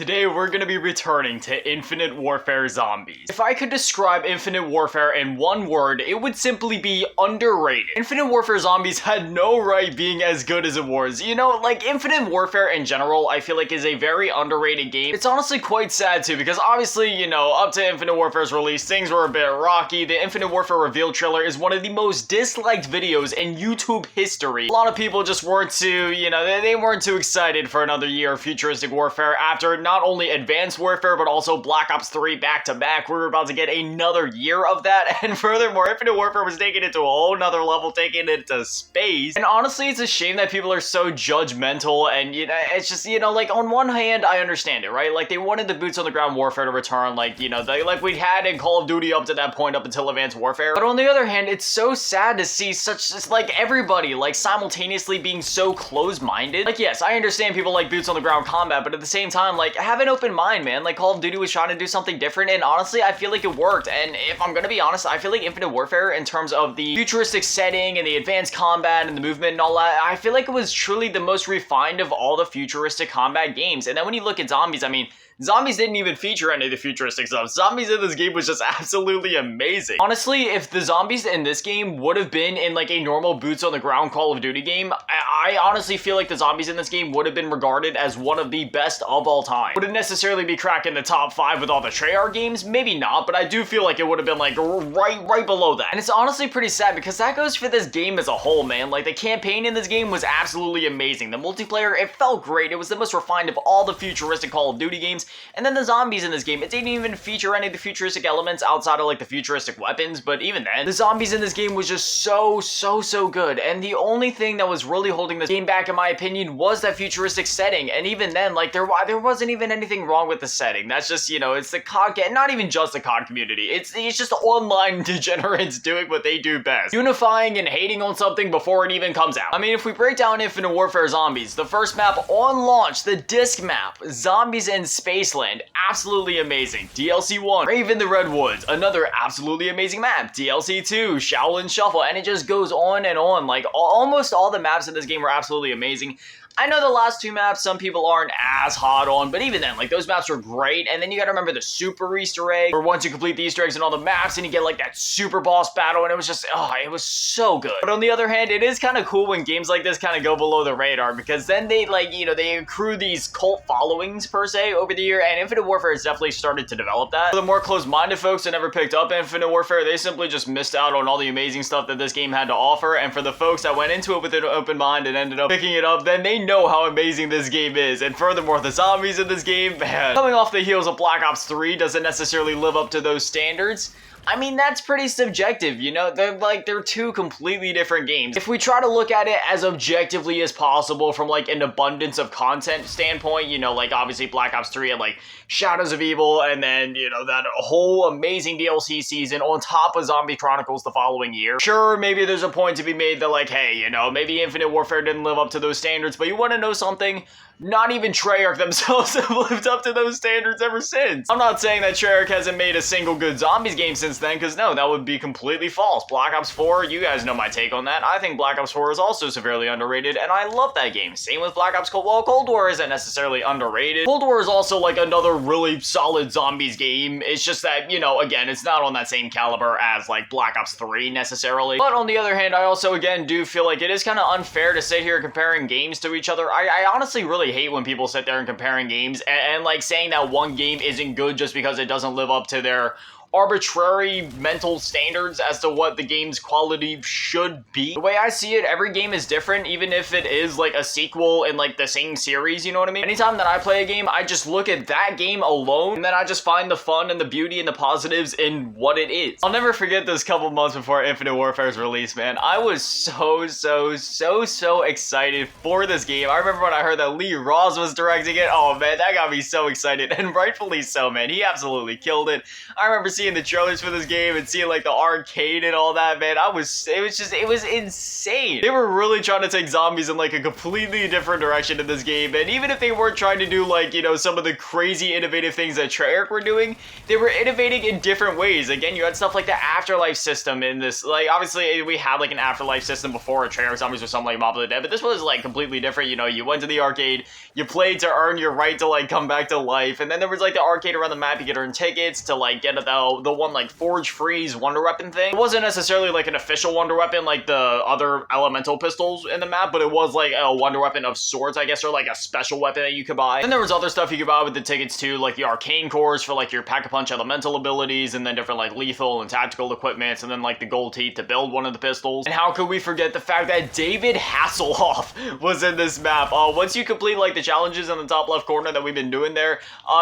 Today we're going to be returning to Infinite Warfare Zombies. If I could describe Infinite Warfare in one word, it would simply be underrated. Infinite Warfare Zombies had no right being as good as it was. You know, like Infinite Warfare in general, I feel like is a very underrated game. It's honestly quite sad too, because obviously, you know, up to Infinite Warfare's release, things were a bit rocky. The Infinite Warfare reveal trailer is one of the most disliked videos in YouTube history. A lot of people just weren't too, you know, they weren't too excited for another year of futuristic warfare after not only Advanced Warfare, but also Black Ops 3 back-to-back. We were about to get another year of that, and furthermore, Infinite Warfare was taking it to a whole nother level, taking it to space. And honestly, it's a shame that people are so judgmental, and, you know, it's just, you know, like, on one hand, I understand it, right? Like, they wanted the boots on the ground warfare to return, like, you know, like we had in Call of Duty up to that point, up until Advanced Warfare. But on the other hand, it's so sad to see such, just, like, everybody, like, simultaneously being so close-minded. Like, yes, I understand people like boots on the ground combat, but at the same time, like, have an open mind, man. Like, Call of Duty was trying to do something different, and honestly, I feel like it worked. And if I'm gonna be honest, I feel like Infinite Warfare, in terms of the futuristic setting and the advanced combat and the movement and all that, I feel like it was truly the most refined of all the futuristic combat games. And then when you look at Zombies, I mean, Zombies didn't even feature any of the futuristic stuff. Zombies in this game was just absolutely amazing. Honestly, if the zombies in this game would have been in like a normal boots on the ground Call of Duty game, I honestly feel like the zombies in this game would have been regarded as one of the best of all time. Would it necessarily be cracking the top 5 with all the Treyarch games? Maybe not, but I do feel like it would have been like right below that. And it's honestly pretty sad because that goes for this game as a whole, man. Like, the campaign in this game was absolutely amazing. The multiplayer, it felt great. It was the most refined of all the futuristic Call of Duty games. And then the zombies in this game, it didn't even feature any of the futuristic elements outside of like the futuristic weapons, but even then, the zombies in this game was just so good. And the only thing that was really holding this game back, in my opinion, was that futuristic setting. And even then, like, there wasn't even anything wrong with the setting. That's just, you know, it's the COD, not even just the COD community. It's just online degenerates doing what they do best. Unifying and hating on something before it even comes out. I mean, if we break down Infinite Warfare Zombies, the first map on launch, the disc map, Zombies in Spaceland, absolutely amazing. DLC 1, Brave in the Redwoods, another absolutely amazing map. DLC 2, Shaolin Shuffle, and it just goes on and on. Like, almost all the maps in this game were absolutely amazing. I know the last 2 maps some people aren't as hot on, but even then, like, those maps were great. And then you gotta remember the super Easter egg, where once you complete the Easter eggs in all the maps, and you get like that super boss battle, and it was just, oh, it was so good. But on the other hand, it is kind of cool when games like this kind of go below the radar, because then they, like, you know, they accrue these cult followings per se over the year, and Infinite Warfare has definitely started to develop that. For the more closed-minded folks that never picked up Infinite Warfare, they simply just missed out on all the amazing stuff that this game had to offer. And for the folks that went into it with an open mind and ended up picking it up, then they know how amazing this game is. And furthermore, the zombies in this game, man, coming off the heels of Black Ops 3 doesn't necessarily live up to those standards. I mean, that's pretty subjective, you know? They're 2 completely different games. If we try to look at it as objectively as possible from, like, an abundance of content standpoint, you know, like, obviously Black Ops 3 had, like, Shadows of Evil, and then, you know, that whole amazing DLC season on top of Zombie Chronicles the following year. Sure, maybe there's a point to be made that, like, hey, you know, maybe Infinite Warfare didn't live up to those standards, but you want to know something? Not even Treyarch themselves have lived up to those standards ever since. I'm not saying that Treyarch hasn't made a single good Zombies game since then, because no, that would be completely false. Black Ops 4, you guys know my take on that. I think Black Ops 4 is also severely underrated, and I love that game. Same with Black Ops Cold. Well, Cold War isn't necessarily underrated. Cold War is also like another really solid Zombies game. It's just that, you know, again, it's not on that same caliber as like Black Ops 3 necessarily. But on the other hand, I also, again, do feel like it is kind of unfair to sit here comparing games to each other. I honestly really hate when people sit there and comparing games and like saying that one game isn't good just because it doesn't live up to their arbitrary mental standards as to what the game's quality should be. The way I see it, every game is different, even if it is like a sequel in like the same series, you know what I mean? Anytime that I play a game, I just look at that game alone, and then I just find the fun and the beauty and the positives in what it is. I'll never forget those couple months before Infinite Warfare's release, man. I was so excited for this game. I remember when I heard that Lee Ross was directing it. Oh man, that got me so excited, and rightfully so, man. He absolutely killed it. I remember seeing seeing the trailers for this game and seeing like the arcade and all that, man, it was insane. They were really trying to take zombies in like a completely different direction in this game, and even if they weren't trying to do like, you know, some of the crazy innovative things that Treyarch were doing, they were innovating in different ways. Again, you had stuff like the afterlife system in this. Like, obviously we had like an afterlife system before Treyarch Zombies or something like Mob of the Dead, but this was like completely different. You know, you went to the arcade, you played to earn your right to like come back to life, and then there was like the arcade around the map. You could earn tickets to like get the one like Forge Freeze Wonder Weapon thing. It wasn't necessarily like an official Wonder Weapon like the other elemental pistols in the map, but it was like a Wonder Weapon of sorts, I guess, or like a special weapon that you could buy. And there was other stuff you could buy with the tickets too, like the arcane cores for like your Pack-a-Punch elemental abilities, and then different like lethal and tactical equipments, and then like the gold teeth to build one of the pistols. And how could we forget the fact that David Hasselhoff was in this map? Once you complete like the challenges in the top left corner that we've been doing there,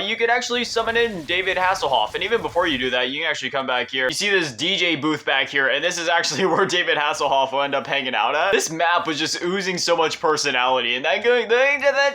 you could actually summon in David Hasselhoff. And even before you do that, you can actually come back here. You see this DJ booth back here, and this is actually where David Hasselhoff will end up hanging out at. This map was just oozing so much personality, and that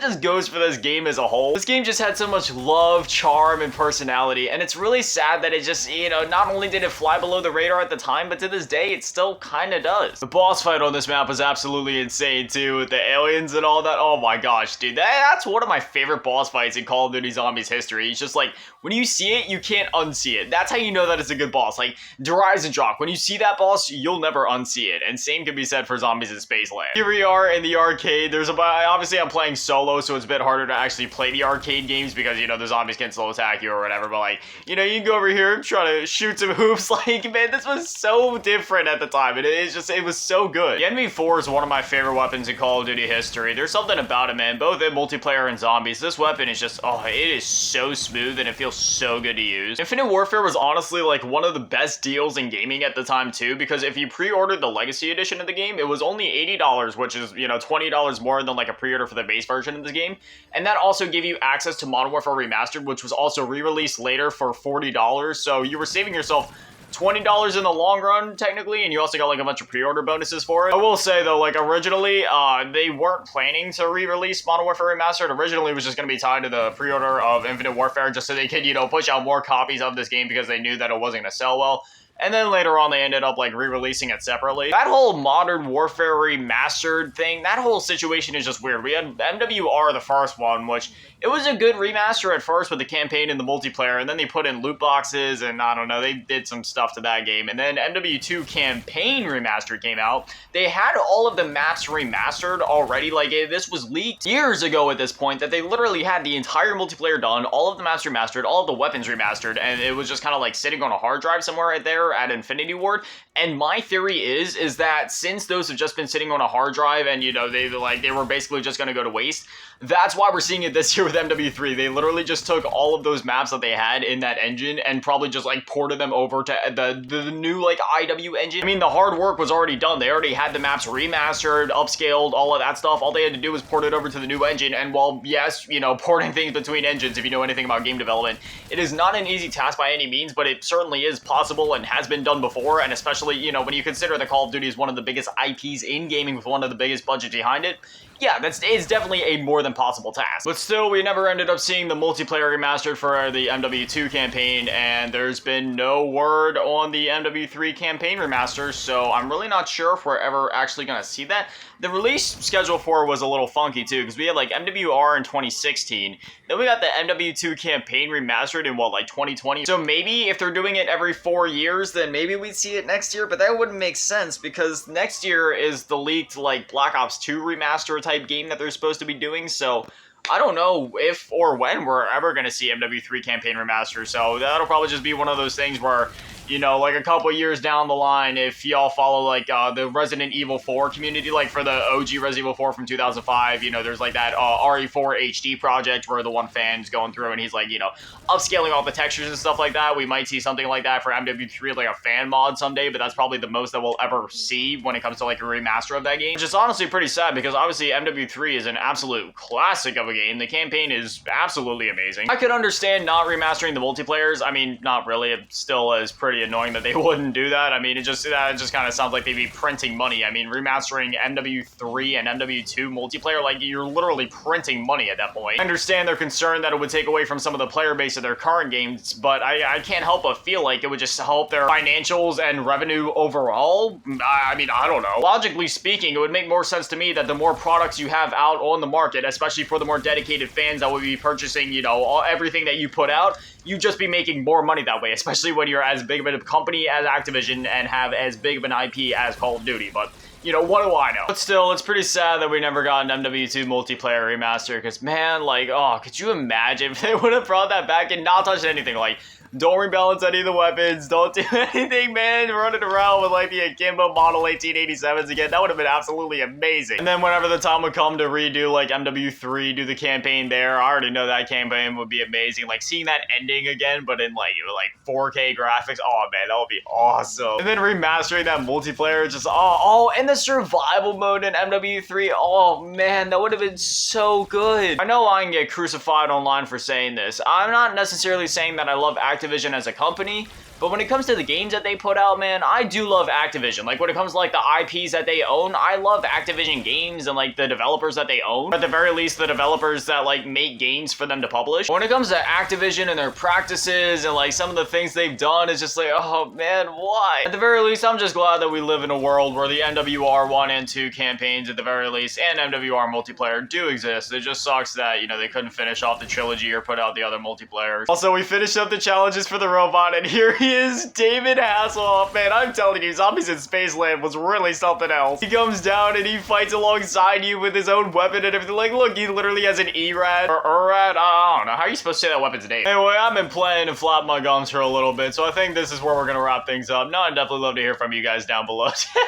just goes for this game as a whole. This game just had so much love, charm, and personality, and it's really sad that it just, you know, not only did it fly below the radar at the time, but to this day, it still kind of does. The boss fight on this map was absolutely insane too, with the aliens and all that. Oh my gosh, dude, that's one of my favorite boss fights in Call of Duty Zombies history. It's just like, when you see it, you can't unsee it. That's how you know that it's a good boss. Like, Dreisenjock, when you see that boss, you'll never unsee it. And same can be said for Zombies in Spaceland. Here we are in the arcade. Obviously I'm playing solo, so it's a bit harder to actually play the arcade games because, you know, the zombies can slow attack you or whatever. But like, you know, you can go over here and try to shoot some hoops. Like, man, this was so different at the time. It was so good. The NV4 is one of my favorite weapons in Call of Duty history. There's something about it, man. Both in multiplayer and zombies, this weapon is just, oh, it is so smooth and it feels so good to use. Infinite Warfare was honestly like one of the best deals in gaming at the time too, because if you pre-ordered the Legacy Edition of the game, it was only $80, which is, you know, $20 more than like a pre-order for the base version of the game. And that also gave you access to Modern Warfare Remastered, which was also re-released later for $40. So you were saving yourself $20 in the long run, technically, and you also got like a bunch of pre-order bonuses for it. I will say though, like originally, they weren't planning to re-release Modern Warfare Remastered. Originally, it was just going to be tied to the pre-order of Infinite Warfare, just so they could, you know, push out more copies of this game because they knew that it wasn't going to sell well. And then later on, they ended up like re-releasing it separately. That whole Modern Warfare Remastered thing, that whole situation is just weird. We had MWR, the first one, which it was a good remaster at first with the campaign and the multiplayer, and then they put in loot boxes, and I don't know, they did some stuff to that game. And then MW2 Campaign Remastered came out. They had all of the maps remastered already. Like, this was leaked years ago at this point, that they literally had the entire multiplayer done, all of the maps remastered, all of the weapons remastered, and it was just kind of like sitting on a hard drive somewhere right there at Infinity Ward. And my theory is that since those have just been sitting on a hard drive and, you know, they were basically just going to go to waste, that's why we're seeing it this year with MW3. They literally just took all of those maps that they had in that engine and probably just like ported them over to the new like IW engine. I mean, the hard work was already done. They already had the maps remastered, upscaled, all of that stuff. All they had to do was port it over to the new engine. And while, yes, you know, porting things between engines, if you know anything about game development, it is not an easy task by any means, but it certainly is possible and has been done before. And especially, you know, when you consider that Call of Duty is one of the biggest IPs in gaming with one of the biggest budgets behind it, yeah, it's definitely a more than possible task. But still, we never ended up seeing the multiplayer remastered for the MW2 campaign, and there's been no word on the MW3 campaign remaster, so I'm really not sure if we're ever actually going to see that. The release schedule for it was a little funky too, because we had like MWR in 2016, then we got the MW2 campaign remastered in what, like 2020? So maybe if they're doing it every 4 years, then maybe we'd see it next year, but that wouldn't make sense because next year is the leaked like Black Ops 2 remaster type game that they're supposed to be doing, so I don't know if or when we're ever going to see MW3 campaign remaster, so that'll probably just be one of those things where, you know, like a couple years down the line, if y'all follow like the Resident Evil 4 community, like for the OG Resident Evil 4 from 2005, you know, there's like that RE4 HD project where the one fan's going through and he's like, you know, upscaling all the textures and stuff like that. We might see something like that for MW3, like a fan mod someday, but that's probably the most that we'll ever see when it comes to like a remaster of that game, which is honestly pretty sad because obviously MW3 is an absolute classic of a game. The campaign is absolutely amazing. I could understand not remastering the multiplayers. I mean, not really. It still is pretty pretty annoying that they wouldn't do that. I mean, it just kind of sounds like they'd be printing money. I mean, remastering MW3 and MW2 multiplayer, like, you're literally printing money at that point. I understand their concern that it would take away from some of the player base of their current games, but I can't help but feel like it would just help their financials and revenue overall. I mean, I don't know. Logically speaking, it would make more sense to me that the more products you have out on the market, especially for the more dedicated fans that would be purchasing, you know, everything that you put out, you just be making more money that way, especially when you're as big of a company as Activision and have as big of an IP as Call of Duty. But, you know, what do I know? But still, it's pretty sad that we never got an MW2 multiplayer remaster, because, man, like, oh, could you imagine if they would have brought that back and not touched anything? Like, don't rebalance any of the weapons, don't do anything, man. Running around with, like, the Akimbo Model 1887s again, that would have been absolutely amazing. And then whenever the time would come to redo, like, MW3, do the campaign there, I already know that campaign would be amazing. Like, seeing that ending again, but in, like, 4K graphics, oh, man, that would be awesome. And then remastering that multiplayer, just, oh, and the survival mode in MW3, oh, man, that would have been so good. I know I can get crucified online for saying this. I'm not necessarily saying that I love Activision as a company, but when it comes to the games that they put out, man, I do love Activision. Like, when it comes to, like, the IPs that they own, I love Activision games and, like, the developers that they own. At the very least, the developers that, like, make games for them to publish. When it comes to Activision and their practices and, like, some of the things they've done, it's just like, oh, man, why? At the very least, I'm just glad that we live in a world where the MWR 1 and 2 campaigns, at the very least, and MWR multiplayer do exist. It just sucks that, you know, they couldn't finish off the trilogy or put out the other multiplayers. Also, we finished up the challenges for the robot, and here he is, David Hasselhoff. Man, I'm telling you, Zombies in Spaceland was really something else. He comes down and he fights alongside you with his own weapon and everything. Like, look, he literally has an E-Rad or URAD. I don't know. How are you supposed to say that weapon's name? Anyway, I've been playing and flapping my gums for a little bit, so I think this is where we're gonna wrap things up. No, I'd definitely love to hear from you guys down below.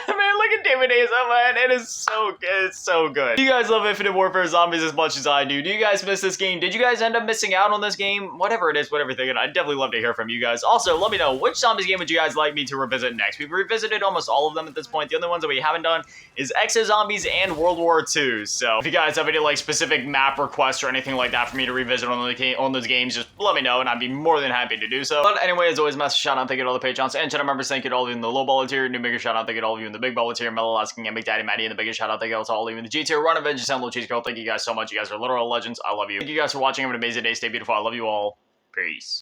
Man, look at David Hasselhoff, man. It is so good. It's so good. Do you guys love Infinite Warfare Zombies as much as I do? Do you guys miss this game? Did you guys end up missing out on this game? Whatever it is, whatever you're thinking, I'd definitely love to hear from you guys. Also, let me know, which Zombies game would you guys like me to revisit next? We've revisited almost all of them at this point. The only ones that we haven't done is Exo Zombies and World War II. So if you guys have any like specific map requests or anything like that for me to revisit on those games, just let me know and I'd be more than happy to do so. But anyway, as always, massive shout out, thank you to all the Patreons and channel members. Thank you to all of you in the low baller tier, new bigger shout out, thank you to all of you in the big baller tier, Mellow Asking and Big Daddy Matty and the biggest shout out, thank you to all of you in the G tier, Run Avengers and Little Cheese Girl. Thank you guys so much. You guys are literal legends. I love you. Thank you guys for watching. Have an amazing day. Stay beautiful. I love you all. Peace.